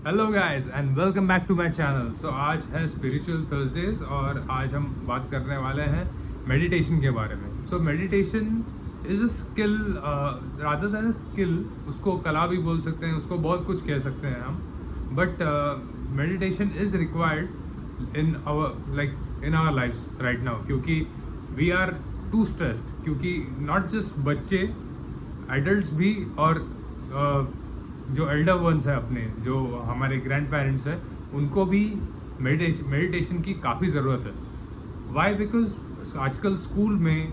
Hello guys and welcome back to my channel. So आज है spiritual Thursdays और आज हम बात करने वाले हैं मेडिटेशन के बारे में। So meditation is a skill rather than a skill. उसको कला भी बोल सकते हैं, उसको बहुत कुछ कह सकते हैं हम। But meditation is required in our lifes right now, क्योंकि वी आर टू स्ट्रेस्ड। क्योंकि नॉट जस्ट बच्चे, एडल्ट्स भी, और जो एल्डर वंस है अपने, जो हमारे ग्रैंड पेरेंट्स हैं, उनको भी मेडिटेशन की काफ़ी ज़रूरत है। वाई? बिकॉज आजकल स्कूल में,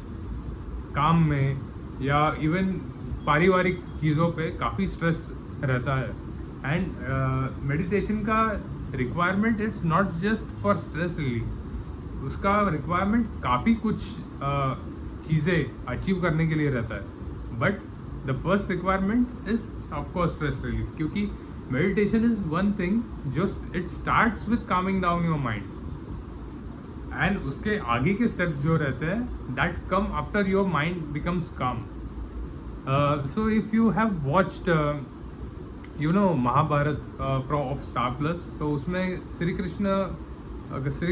काम में, या इवन पारिवारिक चीज़ों पे काफ़ी स्ट्रेस रहता है। एंड मेडिटेशन का requirement it's not just for stress relief, उसका रिक्वायरमेंट काफ़ी कुछ चीज़ें अचीव करने के लिए रहता है। But the first requirement is of course stress relief, क्योंकि मेडिटेशन इज वन थिंग जो it starts with calming down your mind, and उसके आगे के स्टेप्स जो रहते हैं that come after your mind becomes calm. So if you have watched Mahabharat from of star plus, तो उसमें श्री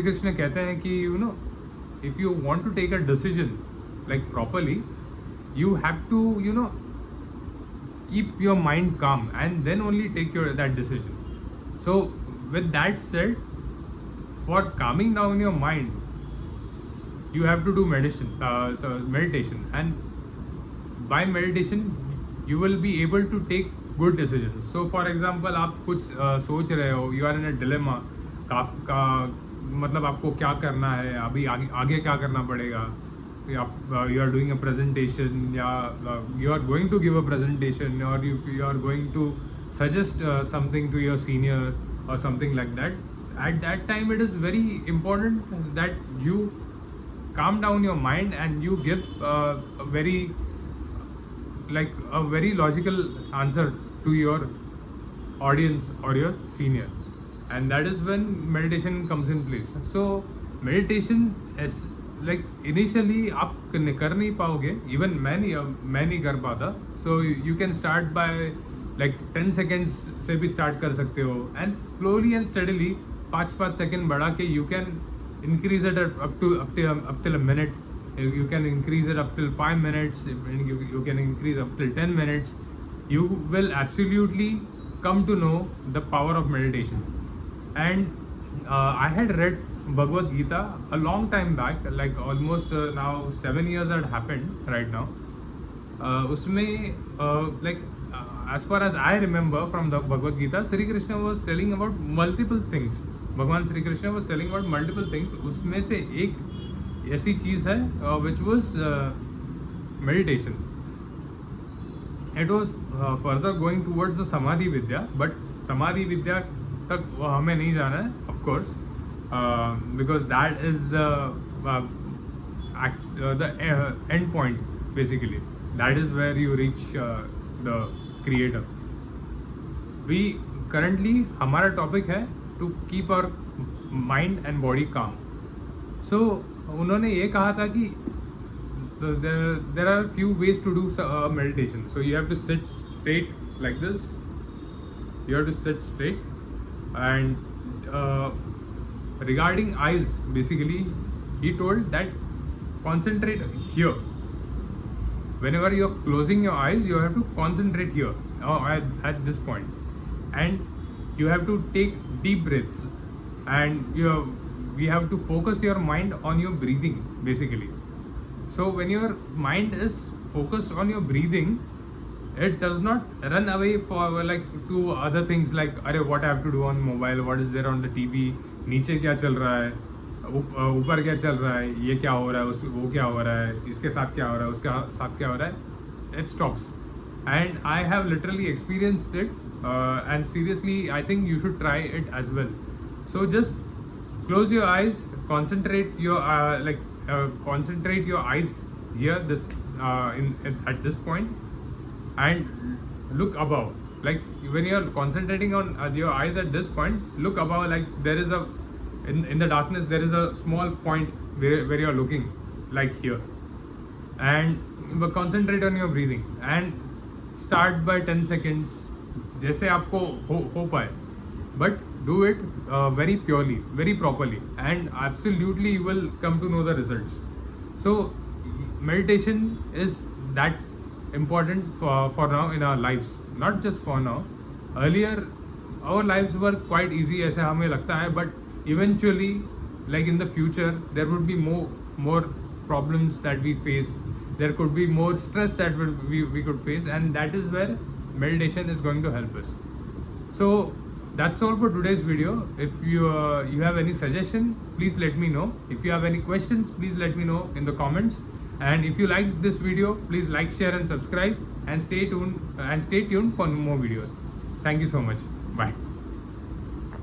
कृष्ण कहते हैं कि if you want to take a decision like properly, you have to keep your mind calm and then only take that decision. So with that said, for calming down your mind you have to do meditation, and by meditation you will be able to take good decisions. So for example, आप कुछ सोच रहे हो, you are in a dilemma का मतलब आपको क्या करना है, अभी आगे क्या करना पड़ेगा। you are doing a presentation, you are going to give a presentation, or you are going to suggest something to your senior or something like that. At that time it is very important that you calm down your mind and you give a very logical answer to your audience or your senior, and that is when meditation comes in place. So meditation is initially आप कर नहीं पाओगे, even मैं नहीं कर पाता। So you can start by 10 seconds से भी स्टार्ट कर सकते हो, and slowly and steadily 5 second बढ़ा के you can increase it up till a minute, you can increase it up till 5 minutes, you can increase up till 10 minutes. You will absolutely come to know the power of meditation. And I had read Bhagavad Gita a long time back, like almost now 7 years had happened right now. Usme as far as I remember from the Bhagavad Gita, Sri Krishna was telling about multiple things. भगवान Shri Krishna was telling about multiple things. उसमें से एक ऐसी चीज़ है which was meditation. It was further going towards the samadhi vidya, but samadhi vidya तक हमें नहीं जाना है, of course, because that is the end point basically. That is where you reach the creator. We currently, हमारा topic है to keep our mind and body calm. So उन्होंने ये कहा था कि there are few ways to do meditation. So you have to sit straight like this. You have to sit straight, and regarding eyes, basically he told that concentrate here. Whenever you're closing your eyes, you have to concentrate here at this point, and you have to take deep breaths, and we have to focus your mind on your breathing basically. So when your mind is focused on your breathing, it does not run away for to other things like अरे what I have to do on mobile, what is there on the TV, नीचे क्या चल रहा है, ऊपर क्या चल रहा है, ये क्या हो रहा है, वो क्या हो रहा है, इसके साथ क्या हो रहा है, उसके साथ क्या हो रहा है. It stops, and I have literally experienced it, and seriously I think you should try it as well. So just close your eyes, concentrate your eyes here, at this point, and look above. Like when you are concentrating on your eyes at this point, look above. Like there is in the darkness there is a small point where you are looking, like here, and concentrate on your breathing and start by 10 seconds, जैसे आपको हो पाए. but do it very purely, very properly, and absolutely you will come to know the results. So meditation is that important for now in our lives, not just for now. Earlier our lives were quite easy ऐसा हमें लगता है, but eventually like in the future there would be more problems that we face. There could be more stress that we could face, and that is where meditation is going to help us. So that's all for today's video. If you have any suggestion, please let me know. If you have any questions, please let me know in the comments. And if you liked this video, please like, share and subscribe, and stay tuned for more videos. Thank you so much. Bye.